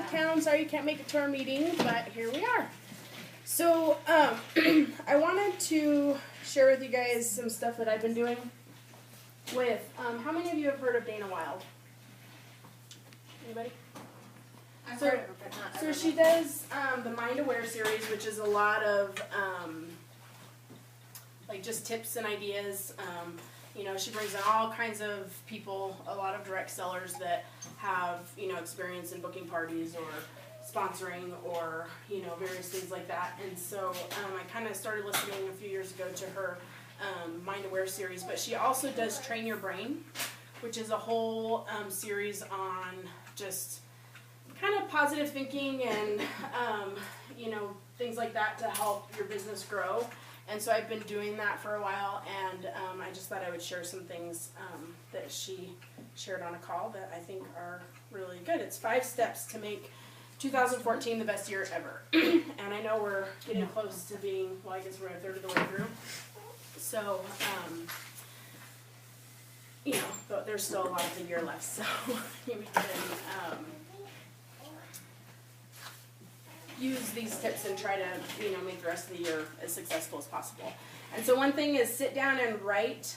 of town. Sorry you can't make it to our meeting, but here we are. So, I wanted to share with you guys some stuff that I've been doing with, how many of you have heard of Dana Wilde? Anybody? I've heard of her, but not So ever. she does the Mind Aware series, which is a lot of like just tips and ideas. You know, she brings in all kinds of people, a lot of direct sellers that have, you know, experience in booking parties or sponsoring or, you know, various things like that. And so I kind of started listening a few years ago to her Mind Aware series, but she also does Train Your Brain, which is a whole series on just kind of positive thinking and, you know, things like that to help your business grow. And so I've been doing that for a while, and I just thought I would share some things that she shared on a call that I think are really good. It's 5 steps to make 2014 the best year ever. And I know we're getting close to being, well, I guess we're a third of the way through. So, you know, but there's still a lot of the year left, so you can use these tips and try to, you know, make the rest of the year as successful as possible. And so one thing is sit down and write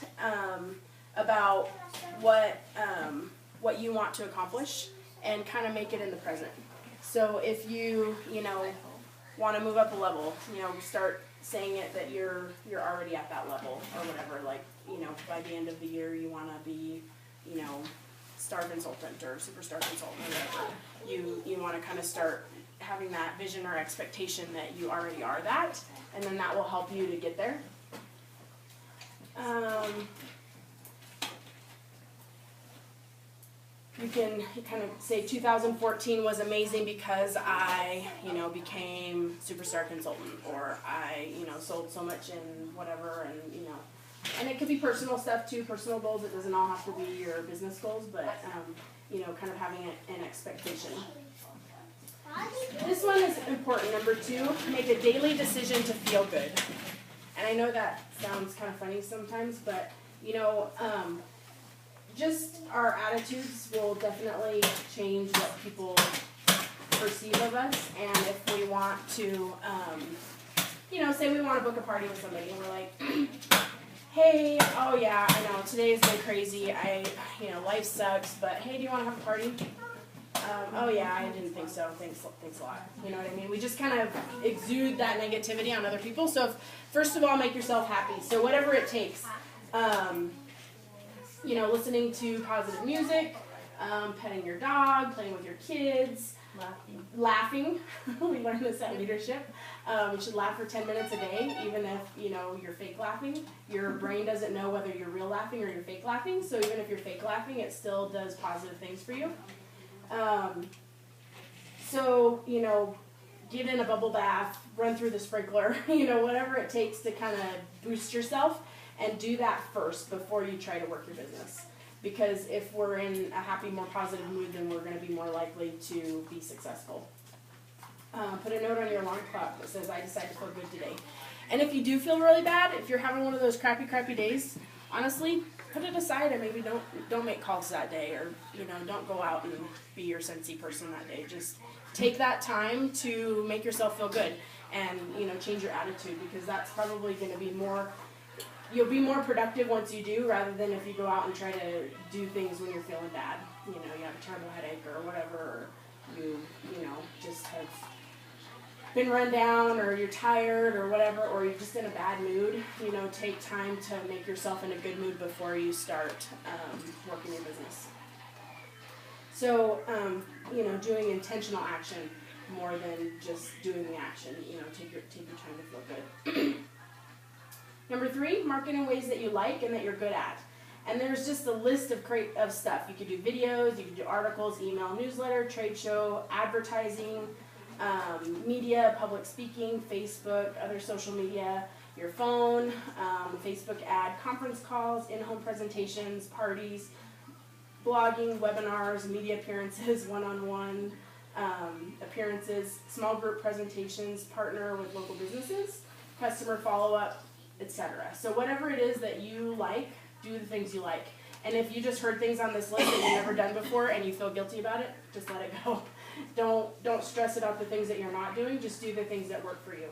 about what you want to accomplish and kind of make it in the present. So if you know, want to move up a level, you know, start saying it that you're already at that level or whatever. Like, you know, by the end of the year you want to be, you know, star consultant or superstar consultant or whatever. You want to kind of start having that vision or expectation that you already are that, and then that will help you to get there. You can kind of say 2014 was amazing because I, you know, became superstar consultant, or I, you know, sold so much in whatever, and, you know, and it could be personal stuff too, personal goals. It doesn't all have to be your business goals, but, you know, kind of having an expectation. This one is important. Number 2, make a daily decision to feel good. And I know that sounds kind of funny sometimes, but, you know, just our attitudes will definitely change what people perceive of us. And if we want to, you know, say we want to book a party with somebody and we're like, hey, oh yeah, I know, today's been crazy, you know, life sucks, but hey, do you want to have a party? Oh yeah, I didn't think so, thanks a lot. You know what I mean? We just kind of exude that negativity on other people. So first of all, make yourself happy. So whatever it takes, you know, listening to positive music, petting your dog, playing with your kids, laughing. We learned this at leadership. You should laugh for 10 minutes a day, even if, you know, you're fake laughing. Your brain doesn't know whether you're real laughing or you're fake laughing, so even if you're fake laughing, it still does positive things for you. So, you know, get in a bubble bath, run through the sprinkler, you know, whatever it takes to kind of boost yourself, and do that first before you try to work your business. Because if we're in a happy, more positive mood, then we're going to be more likely to be successful. Put a note on your alarm clock that says, I decided to feel good today. And if you do feel really bad, if you're having one of those crappy days, honestly, put it aside and maybe don't make calls that day, or, you know, don't go out and be your Scentsy person that day. Just take that time to make yourself feel good and, you know, change your attitude, because that's probably going to be more, you'll be more productive once you do, rather than if you go out and try to do things when you're feeling bad. You know, you have a terrible headache or whatever, or you know, just have been run down, or you're tired or whatever, or you're just in a bad mood. You know, take time to make yourself in a good mood before you start working your business. So, you know, doing intentional action more than just doing the action. You know, take your time to feel good. Number 3, market in ways that you like and that you're good at. And there's just a list of stuff. You could do videos, you could do articles, email, newsletter, trade show, advertising, media, public speaking, Facebook, other social media, your phone, Facebook ad, conference calls, in-home presentations, parties, blogging, webinars, media appearances, one-on-one appearances, small group presentations, partner with local businesses, customer follow-up, etc. So whatever it is that you like, do the things you like. And if you just heard things on this list that you've never done before and you feel guilty about it, just let it go. Don't stress about the things that you're not doing. Just do the things that work for you.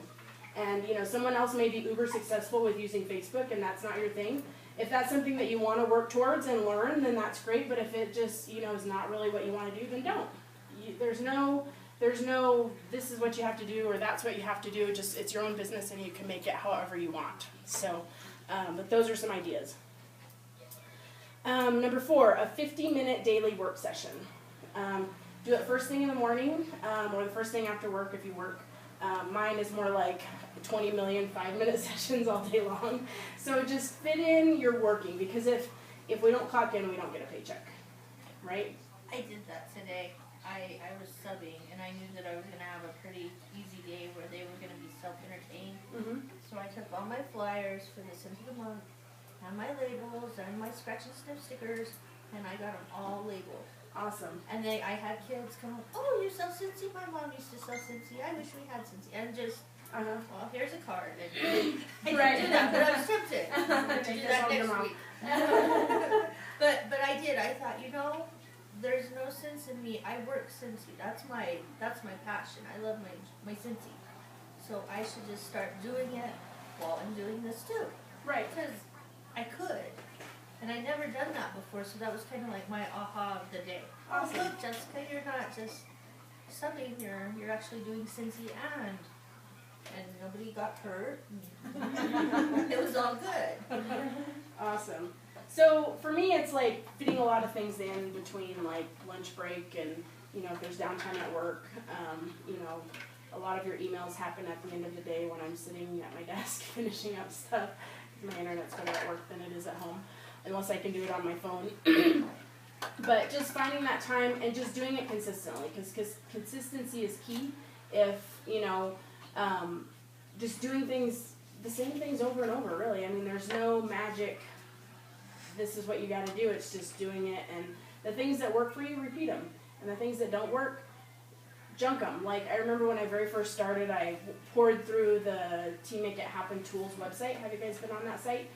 And someone else may be uber successful with using Facebook, and that's not your thing. If that's something that you want to work towards and learn, then that's great. But if it just is not really what you want to do, then don't. There's no this is what you have to do or that's what you have to do. Just it's your own business and you can make it however you want. So, but those are some ideas. Number 4, a 50-minute daily work session. Do it first thing in the morning or the first thing after work if you work. Mine is more like 20 million 5-minute sessions all day long. So just fit in your working, because if we don't clock in, we don't get a paycheck, right? I did that today. I was subbing, and I knew that I was going to have a pretty easy day where they were going to be self-entertained. Mm-hmm. So I took all my flyers for this end of the month, and my labels, and my scratch and sniff stickers, and I got them all labeled. Awesome. And I had kids come up, oh, you sell Cincy? My mom used to sell Cincy. I wish we had Cincy. And just, well, here's a card. And I didn't do that, but I was tempted to do that next week. But I did. I thought, there's no sense in me. I work Cincy. That's my passion. I love my Cincy. So I should just start doing it while I'm doing this too. Right. Because I could. And I never done that before, so that was kind of like my aha of the day. Awesome. Oh, look, Jessica, you're not just subbing, you're actually doing Cincy and nobody got hurt. It was all good. Awesome. So for me, it's like fitting a lot of things in between like lunch break and, if there's downtime at work, a lot of your emails happen at the end of the day when I'm sitting at my desk finishing up stuff. My internet's better at work than it is at home, unless I can do it on my phone. But just finding that time and just doing it consistently, because consistency is key. If, just doing things, the same things over and over, really. I mean, there's no magic, this is what you got to do. It's just doing it. And the things that work for you, repeat them. And the things that don't work, junk them. Like, I remember when I very first started, I poured through the Team Make It Happen Tools website. Have you guys been on that site?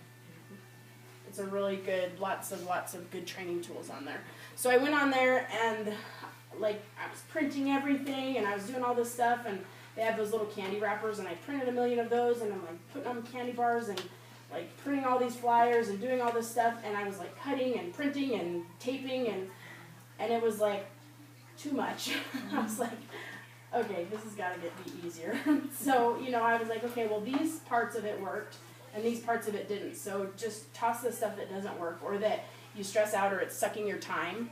It's a really good, lots of good training tools on there. So I went on there and I was printing everything and I was doing all this stuff, and they had those little candy wrappers, and I printed 1 million of those, and I'm putting on candy bars and printing all these flyers and doing all this stuff, and I was cutting and printing and taping, and it was too much. I was okay, this has got to be easier. So, I was okay, well, these parts of it worked, and these parts of it didn't. So just toss the stuff that doesn't work, or that you stress out, or it's sucking your time.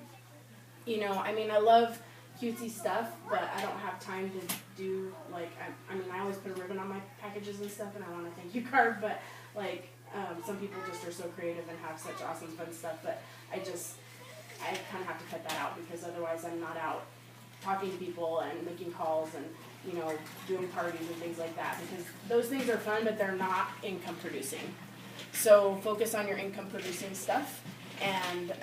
I love cutesy stuff, but I don't have time to do, I always put a ribbon on my packages and stuff, and I want a thank you card, but, some people just are so creative and have such awesome fun stuff, but I kind of have to cut that out, because otherwise I'm not out talking to people and making calls and, doing parties and things like that, because those things are fun, but they're not income producing. So focus on your income producing stuff, and,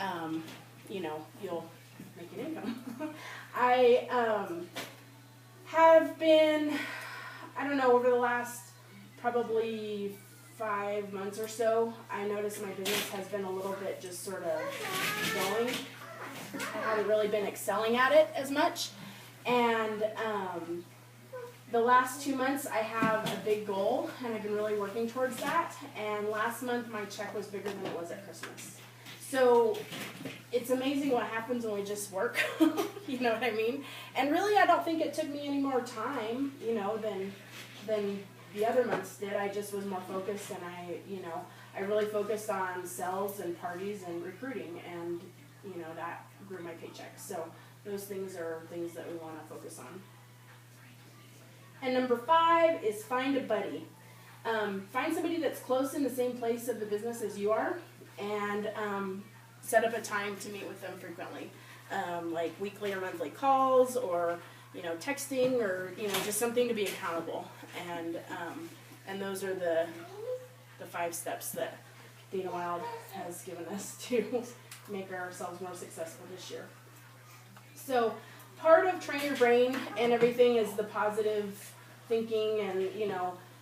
you'll make an income. I have been, over the last probably 5 months or so, I noticed my business has been a little bit just sort of going. I haven't really been excelling at it as much. And the last 2 months I have a big goal, and I've been really working towards that. And last month my check was bigger than it was at Christmas. So it's amazing what happens when we just work, you know what I mean? And really I don't think it took me any more time, than the other months did. I just was more focused, and I really focused on sales and parties and recruiting, and that grew my paycheck. So those things are things that we want to focus on. And number 5 is find a buddy. Find somebody that's close in the same place of the business as you are, and set up a time to meet with them frequently, weekly or monthly calls, or texting, or just something to be accountable. And those are the 5 steps that Dana Wild has given us to make ourselves more successful this year. So part of Train Your Brain and everything is the positive thinking, and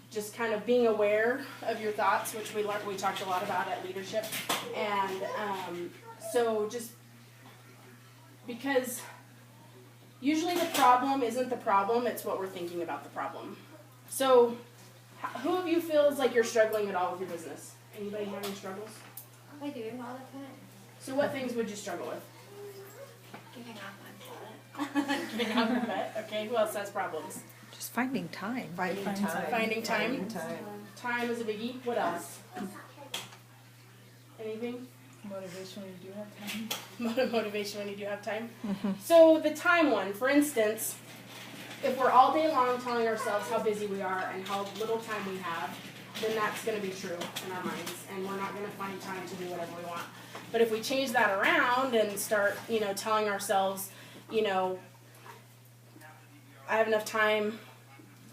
just kind of being aware of your thoughts, which we talked a lot about at leadership. And so just because usually the problem isn't the problem, it's what we're thinking about the problem. So, who of you feels like you're struggling at all with your business? Anybody have any struggles? I do all the time. So what things would you struggle with? Giving off my butt. Giving off your butt. Okay, who else has problems? Just finding time. Finding time. Finding time. Finding time. Time is a biggie. What else? Anything? Motivation when you do have time. Motivation when you do have time. So the time one, for instance, if we're all day long telling ourselves how busy we are and how little time we have, then that's going to be true in our minds, and we're not going to find time to do whatever we want. But if we change that around and start, telling ourselves, I have enough time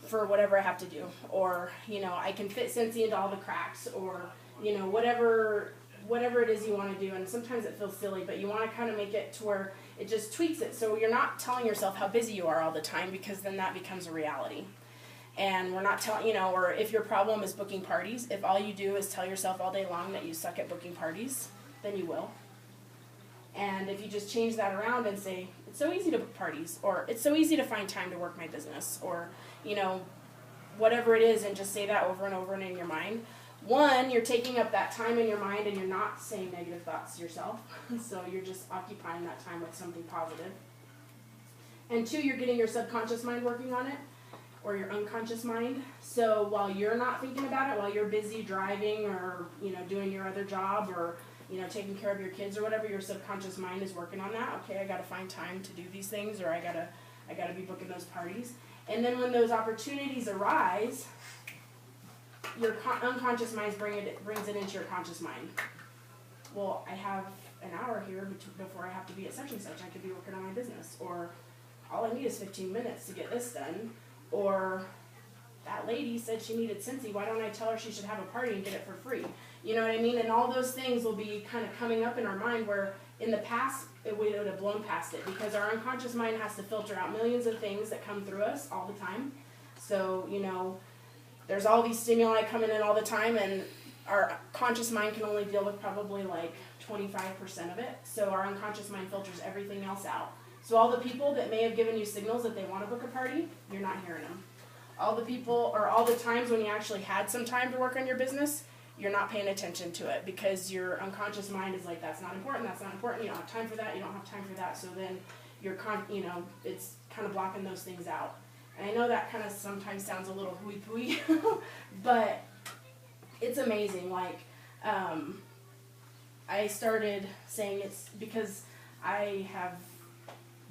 for whatever I have to do, or, I can fit Cincy into all the cracks, or, whatever it is you want to do. And sometimes it feels silly, but you want to kind of make it to where it just tweaks it, so you're not telling yourself how busy you are all the time, because then that becomes a reality. And we're not telling, or if your problem is booking parties, if all you do is tell yourself all day long that you suck at booking parties, then you will. And if you just change that around and say, it's so easy to book parties, or it's so easy to find time to work my business, or, whatever it is, and just say that over and over and in your mind. One, you're taking up that time in your mind and you're not saying negative thoughts to yourself. So you're just occupying that time with something positive. And two, you're getting your subconscious mind working on it, or your unconscious mind. So while you're not thinking about it, while you're busy driving or, doing your other job, or, taking care of your kids or whatever, your subconscious mind is working on that. Okay, I gotta find time to do these things, or I gotta be booking those parties. And then when those opportunities arise, your unconscious mind brings it into your conscious mind. Well, I have an hour here before I have to be at such and such. I could be working on my business. Or all I need is 15 minutes to get this done. Or that lady said she needed Cincy. Why don't I tell her she should have a party and get it for free? You know what I mean? And all those things will be kind of coming up in our mind, where in the past we would have blown past it, because our unconscious mind has to filter out millions of things that come through us all the time. So, there's all these stimuli coming in all the time, and our conscious mind can only deal with probably like 25% of it. So our unconscious mind filters everything else out. So all the people that may have given you signals that they want to book a party, you're not hearing them. All the people, or all the times when you actually had some time to work on your business, you're not paying attention to it, because your unconscious mind is like, that's not important, you don't have time for that, you don't have time for that. So then it's kind of blocking those things out. And I know that kind of sometimes sounds a little hooey-pooey, but it's amazing. Like, I started saying it's because I have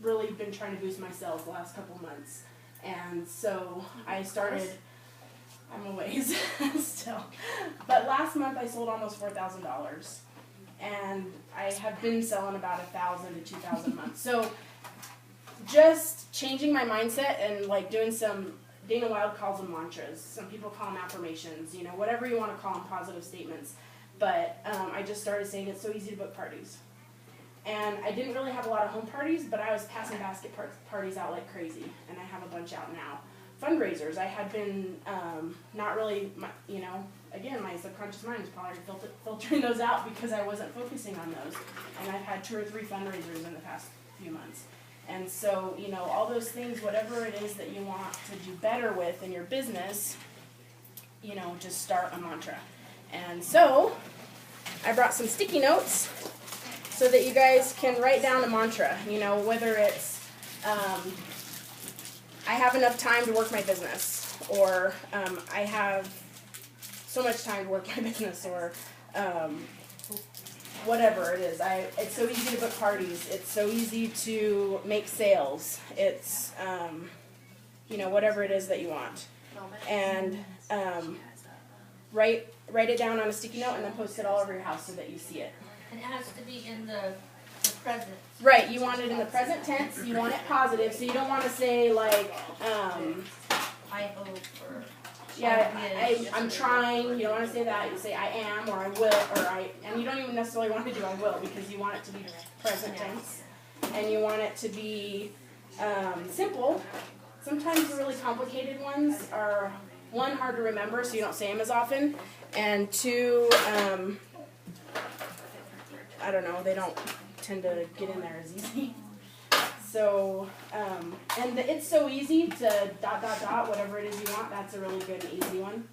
really been trying to boost my sales the last couple months. And so I started, I'm a ways still, but last month I sold almost $4,000. And I have been selling about 1,000 to 2,000 a month. So just changing my mindset and like doing some, Dana Wilde calls them mantras. Some people call them affirmations, whatever you want to call them, positive statements. But I just started saying it's so easy to book parties. And I didn't really have a lot of home parties, but I was passing basket parties out like crazy. And I have a bunch out now. Fundraisers, I had been not really, again, my subconscious mind is probably filtering those out because I wasn't focusing on those. And I've had 2 or 3 fundraisers in the past few months. And so, all those things, whatever it is that you want to do better with in your business, just start a mantra. And so, I brought some sticky notes so that you guys can write down a mantra, whether it's, I have enough time to work my business, or I have so much time to work my business, or whatever it is. It's so easy to book parties. It's so easy to make sales. It's, whatever it is that you want. And write it down on a sticky note and then post it all over your house so that you see it. And it has to be in the present. Right, you want it in the present tense. You want it positive. So you don't want to say like, I hope, or I'm trying. You don't want to say that. You say I am, or I will, and you don't even necessarily want to do I will, because you want it to be present tense, and you want it to be simple. Sometimes the really complicated ones are, 1, hard to remember, so you don't say them as often, and 2, I don't know, they don't tend to get in there as easy. So, and it's so easy to ... whatever it is you want. That's a really good and easy one.